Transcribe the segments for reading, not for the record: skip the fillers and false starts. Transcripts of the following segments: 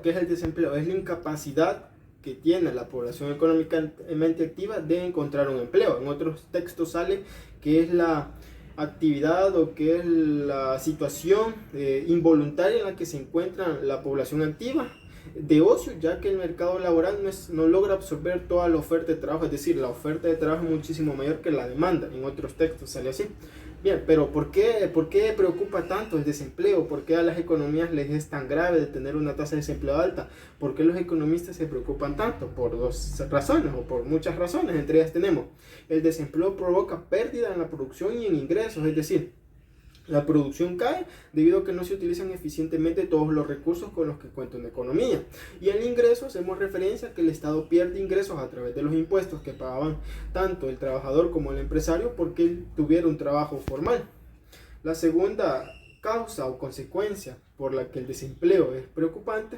¿qué es el desempleo? Es la incapacidad que tiene la población económicamente activa de encontrar un empleo. En otros textos sale que es la actividad o que es la situación involuntaria en la que se encuentra la población activa de ocio, ya que el mercado laboral no logra absorber toda la oferta de trabajo, es decir, la oferta de trabajo es muchísimo mayor que la demanda. En otros textos sale así. Bien, pero ¿por qué preocupa tanto el desempleo? ¿Por qué a las economías les es tan grave de tener una tasa de desempleo alta? ¿Por qué los economistas se preocupan tanto? Por dos razones o por muchas razones. Entre ellas tenemos, el desempleo provoca pérdida en la producción y en ingresos, es decir, la producción cae debido a que no se utilizan eficientemente todos los recursos con los que cuenta una economía. Y en el ingreso hacemos referencia a que el Estado pierde ingresos a través de los impuestos que pagaban tanto el trabajador como el empresario porque él tuviera un trabajo formal. La segunda causa o consecuencia por la que el desempleo es preocupante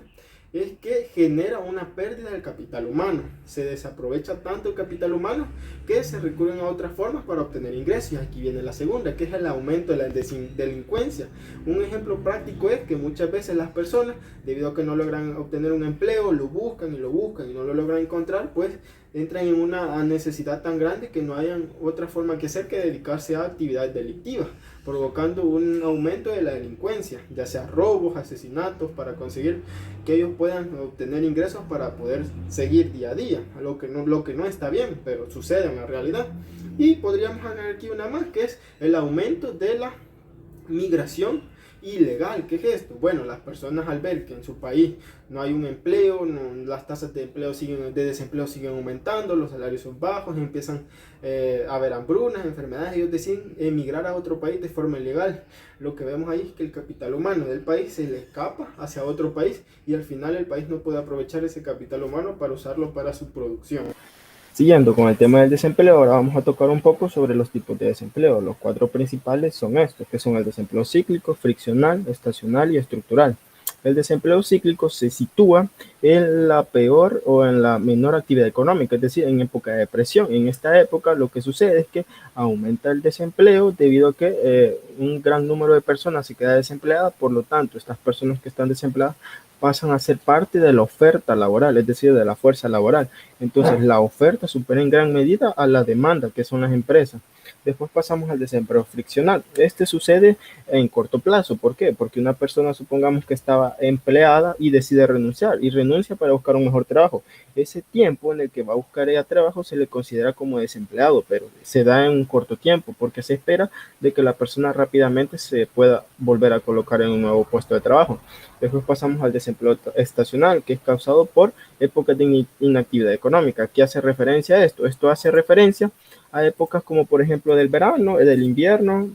es que genera una pérdida del capital humano. Se desaprovecha tanto el capital humano que se recurren a otras formas para obtener ingresos. Y aquí viene la segunda, que es el aumento de la delincuencia. Un ejemplo práctico es que muchas veces las personas, debido a que no logran obtener un empleo, lo buscan y no lo logran encontrar, pues entran en una necesidad tan grande que no hayan otra forma que hacer que dedicarse a actividades delictivas, provocando un aumento de la delincuencia, ya sea robos, asesinatos, para conseguir que ellos puedan obtener ingresos para poder seguir día a día, lo que no está bien, pero sucede en la realidad. Y podríamos agregar aquí una más, que es el aumento de la migración ilegal. ¿Qué es esto? Bueno, las personas al ver que en su país no hay un empleo, las tasas de desempleo siguen aumentando, los salarios son bajos, empiezan a haber hambrunas, enfermedades, ellos deciden emigrar a otro país de forma ilegal. Lo que vemos ahí es que el capital humano del país se le escapa hacia otro país y al final el país no puede aprovechar ese capital humano para usarlo para su producción. Siguiendo con el tema del desempleo, ahora vamos a tocar un poco sobre los tipos de desempleo. Los cuatro principales son estos, que son el desempleo cíclico, friccional, estacional y estructural. El desempleo cíclico se sitúa en la peor o en la menor actividad económica, es decir, en época de depresión. En esta época lo que sucede es que aumenta el desempleo debido a que un gran número de personas se queda desempleada, por lo tanto, estas personas que están desempleadas pasan a ser parte de la oferta laboral, es decir, de la fuerza laboral. Entonces, la oferta supera en gran medida a la demanda, que son las empresas. Después pasamos al desempleo friccional. Este sucede en corto plazo. ¿Por qué? Porque una persona, supongamos que estaba empleada y decide renunciar y renuncia para buscar un mejor trabajo. Ese tiempo en el que va a buscar ella trabajo se le considera como desempleado, pero se da en un corto tiempo porque se espera de que la persona rápidamente se pueda volver a colocar en un nuevo puesto de trabajo. Después pasamos al desempleo estacional, que es causado por épocas de inactividad económica. ¿Qué hace referencia a esto? Esto hace referencia a épocas como por ejemplo del verano, del invierno,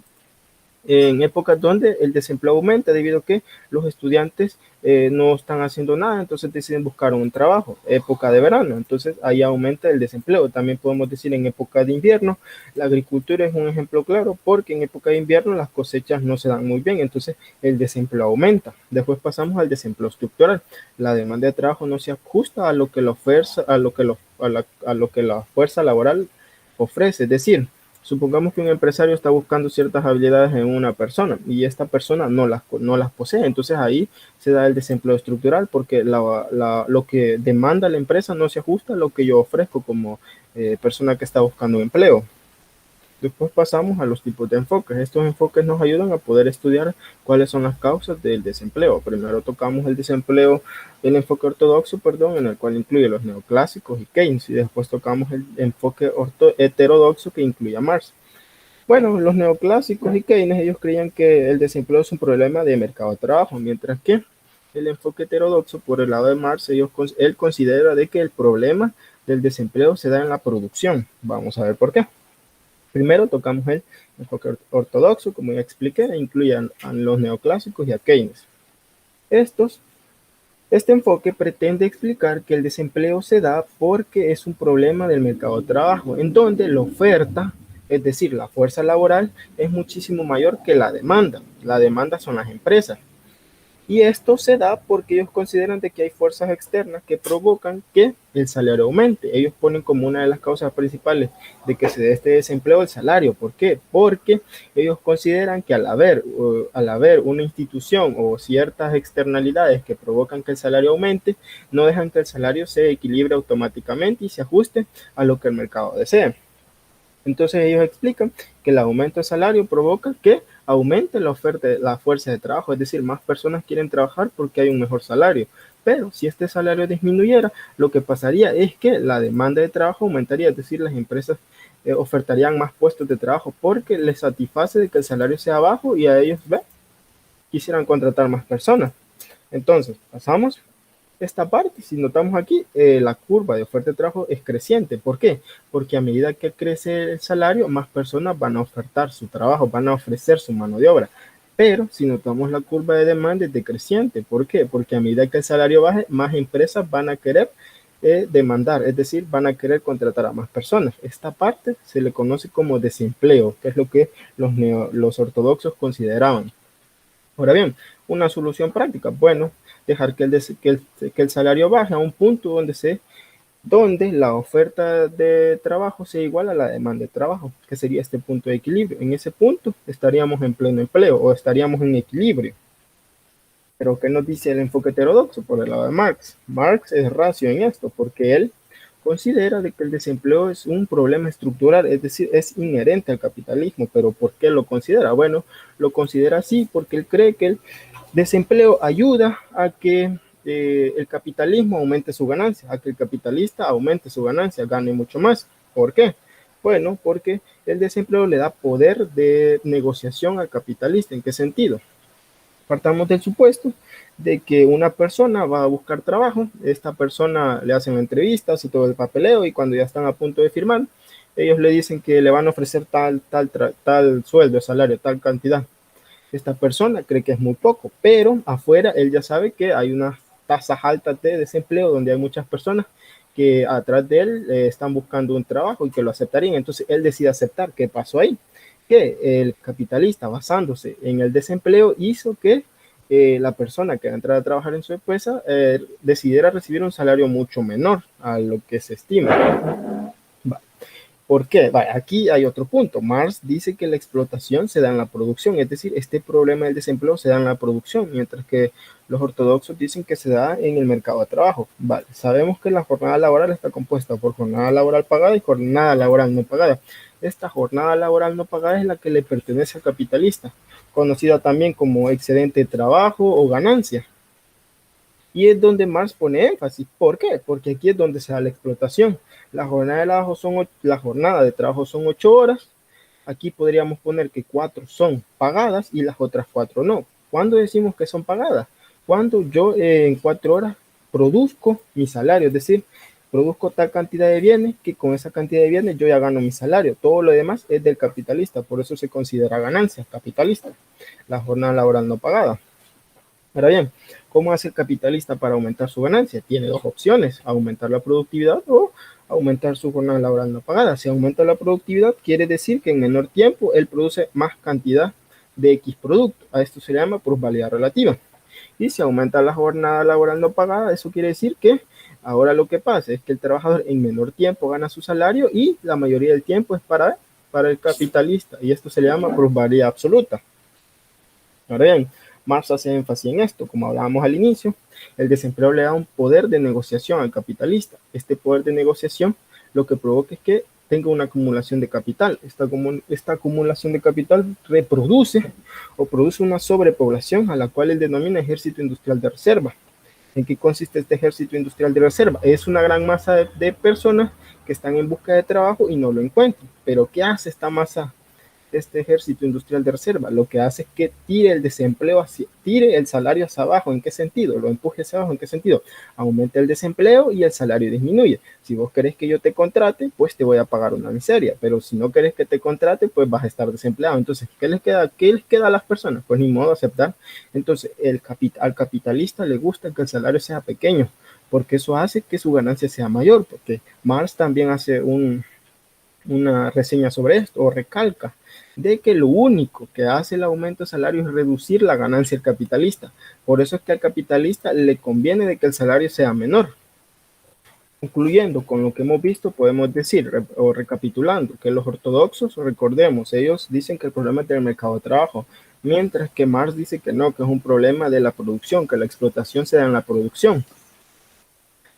en épocas donde el desempleo aumenta debido a que los estudiantes no están haciendo nada, entonces deciden buscar un trabajo. Época de verano, entonces ahí aumenta el desempleo. También podemos decir en época de invierno, la agricultura es un ejemplo claro porque en época de invierno las cosechas no se dan muy bien, entonces el desempleo aumenta. Después pasamos al desempleo estructural. La demanda de trabajo no se ajusta a lo que la fuerza, a lo que la fuerza laboral ofrece, es decir, supongamos que un empresario está buscando ciertas habilidades en una persona y esta persona no las posee. Entonces ahí se da el desempleo estructural porque lo que demanda la empresa no se ajusta a lo que yo ofrezco como persona que está buscando un empleo. Después pasamos a los tipos de enfoques. Estos enfoques nos ayudan a poder estudiar cuáles son las causas del desempleo. Primero tocamos el enfoque ortodoxo, en el cual incluye los neoclásicos y Keynes, y después tocamos el enfoque heterodoxo que incluye a Marx. Bueno, los neoclásicos y Keynes, ellos creían que el desempleo es un problema de mercado de trabajo, mientras que el enfoque heterodoxo, por el lado de Marx, él considera de que el problema del desempleo se da en la producción. Vamos a ver por qué. Primero tocamos el enfoque ortodoxo, como ya expliqué, e incluye a los neoclásicos y a Keynes. Este enfoque pretende explicar que el desempleo se da porque es un problema del mercado de trabajo, en donde la oferta, es decir, la fuerza laboral, es muchísimo mayor que la demanda. La demanda son las empresas. Y esto se da porque ellos consideran de que hay fuerzas externas que provocan que el salario aumente. Ellos ponen como una de las causas principales de que se dé este desempleo el salario. ¿Por qué? Porque ellos consideran que al haber una institución o ciertas externalidades que provocan que el salario aumente, no dejan que el salario se equilibre automáticamente y se ajuste a lo que el mercado desea. Entonces ellos explican que el aumento de salario provoca que aumente la oferta, la fuerza de trabajo, es decir, más personas quieren trabajar porque hay un mejor salario. Pero si este salario disminuyera, lo que pasaría es que la demanda de trabajo aumentaría, es decir, las empresas ofertarían más puestos de trabajo porque les satisface de que el salario sea bajo y a ellos quisieran contratar más personas. Entonces, pasamos esta parte, si notamos aquí, la curva de oferta de trabajo es creciente. ¿Por qué? Porque a medida que crece el salario, más personas van a ofertar su trabajo, van a ofrecer su mano de obra. Pero si notamos la curva de demanda es decreciente. ¿Por qué? Porque a medida que el salario baje, más empresas van a querer demandar, es decir, van a querer contratar a más personas. Esta parte se le conoce como desempleo, que es lo que los ortodoxos consideraban. Ahora bien, una solución práctica, bueno, dejar que el salario baje a un punto donde la oferta de trabajo sea igual a la demanda de trabajo, que sería este punto de equilibrio. En ese punto estaríamos en pleno empleo o estaríamos en equilibrio. Pero ¿qué nos dice el enfoque heterodoxo por el lado de Marx? Marx es racio en esto porque él considera de que el desempleo es un problema estructural, es decir, es inherente al capitalismo. ¿Pero por qué lo considera? Bueno, lo considera así porque él cree que el desempleo ayuda a que el capitalismo aumente su ganancia, a que el capitalista aumente su ganancia, gane mucho más. ¿Por qué? Bueno, porque el desempleo le da poder de negociación al capitalista. ¿En qué sentido? Partamos del supuesto de que una persona va a buscar trabajo, esta persona le hacen entrevistas y todo el papeleo y cuando ya están a punto de firmar, ellos le dicen que le van a ofrecer tal sueldo, salario, tal cantidad. Esta persona cree que es muy poco, pero afuera él ya sabe que hay unas tasas altas de desempleo donde hay muchas personas que atrás de él están buscando un trabajo y que lo aceptarían. Entonces él decide aceptar. ¿Qué pasó ahí? Que el capitalista, basándose en el desempleo, hizo que la persona que va a entrar a trabajar en su empresa decidiera recibir un salario mucho menor a lo que se estima. ¿Por qué? Aquí hay otro punto. Marx dice que la explotación se da en la producción, es decir, este problema del desempleo se da en la producción, mientras que los ortodoxos dicen que se da en el mercado de trabajo. Vale, sabemos que la jornada laboral está compuesta por jornada laboral pagada y jornada laboral no pagada. Esta jornada laboral no pagada es la que le pertenece al capitalista, conocida también como excedente de trabajo o ganancia. Y es donde Marx pone énfasis. ¿Por qué? Porque aquí es donde se da la explotación. La jornada de trabajo son 8 horas. Aquí podríamos poner que 4 son pagadas y las otras 4 no. ¿Cuándo decimos que son pagadas? Cuando yo en 4 horas produzco mi salario, es decir, produzco tal cantidad de bienes que con esa cantidad de bienes yo ya gano mi salario. Todo lo demás es del capitalista, por eso se considera ganancia capitalista, la jornada laboral no pagada. Ahora bien, ¿cómo hace el capitalista para aumentar su ganancia? Tiene dos opciones, aumentar la productividad o aumentar su jornada laboral no pagada. Si aumenta la productividad, quiere decir que en menor tiempo él produce más cantidad de X producto. A esto se llama plusvalía relativa. Y si aumenta la jornada laboral no pagada, eso quiere decir que ahora lo que pasa es que el trabajador en menor tiempo gana su salario y la mayoría del tiempo es para el capitalista. Y esto se llama plusvalía absoluta. Ahora bien, Marx hace énfasis en esto, como hablábamos al inicio, el desempleo le da un poder de negociación al capitalista. Este poder de negociación lo que provoca es que tenga una acumulación de capital. Esta acumulación de capital reproduce o produce una sobrepoblación a la cual él denomina ejército industrial de reserva. ¿En qué consiste este ejército industrial de reserva? Es una gran masa de personas que están en busca de trabajo y no lo encuentran. Pero ¿qué hace esta masa? Este ejército industrial de reserva lo que hace es que tire el desempleo, tire el salario hacia abajo. ¿En qué sentido? Lo empuje hacia abajo. ¿En qué sentido? Aumenta el desempleo y el salario disminuye. Si vos querés que yo te contrate, pues te voy a pagar una miseria, pero si no querés que te contrate, pues vas a estar desempleado. Entonces, ¿qué les queda a las personas? Pues ni modo aceptar. Entonces, al capitalista le gusta que el salario sea pequeño, porque eso hace que su ganancia sea mayor, porque Marx también hace una reseña sobre esto, o recalca de que lo único que hace el aumento de salario es reducir la ganancia del capitalista. Por eso es que al capitalista le conviene de que el salario sea menor. Concluyendo con lo que hemos visto, podemos decir, o recapitulando, que los ortodoxos, recordemos, ellos dicen que el problema es del mercado de trabajo, mientras que Marx dice que no, que es un problema de la producción, que la explotación se da en la producción.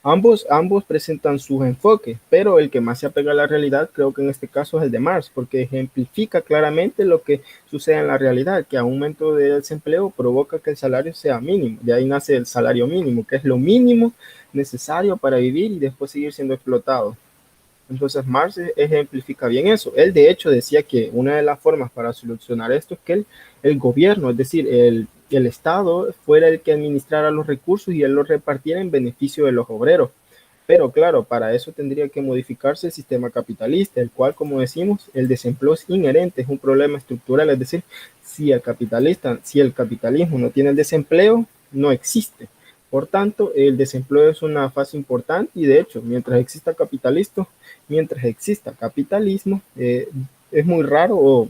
Ambos presentan sus enfoques, pero el que más se apega a la realidad creo que en este caso es el de Marx, porque ejemplifica claramente lo que sucede en la realidad, que aumento de desempleo provoca que el salario sea mínimo. De ahí nace el salario mínimo, que es lo mínimo necesario para vivir y después seguir siendo explotado. Entonces Marx ejemplifica bien eso. Él de hecho decía que una de las formas para solucionar esto es que el gobierno, es decir, el Estado fuera el que administrara los recursos y él los repartiera en beneficio de los obreros. Pero claro, para eso tendría que modificarse el sistema capitalista, el cual, como decimos, el desempleo es inherente, es un problema estructural, es decir, si el capitalismo no tiene el desempleo, no existe. Por tanto, el desempleo es una fase importante y de hecho, mientras exista capitalismo, es muy raro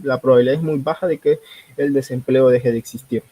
la probabilidad es muy baja de que el desempleo deje de existir.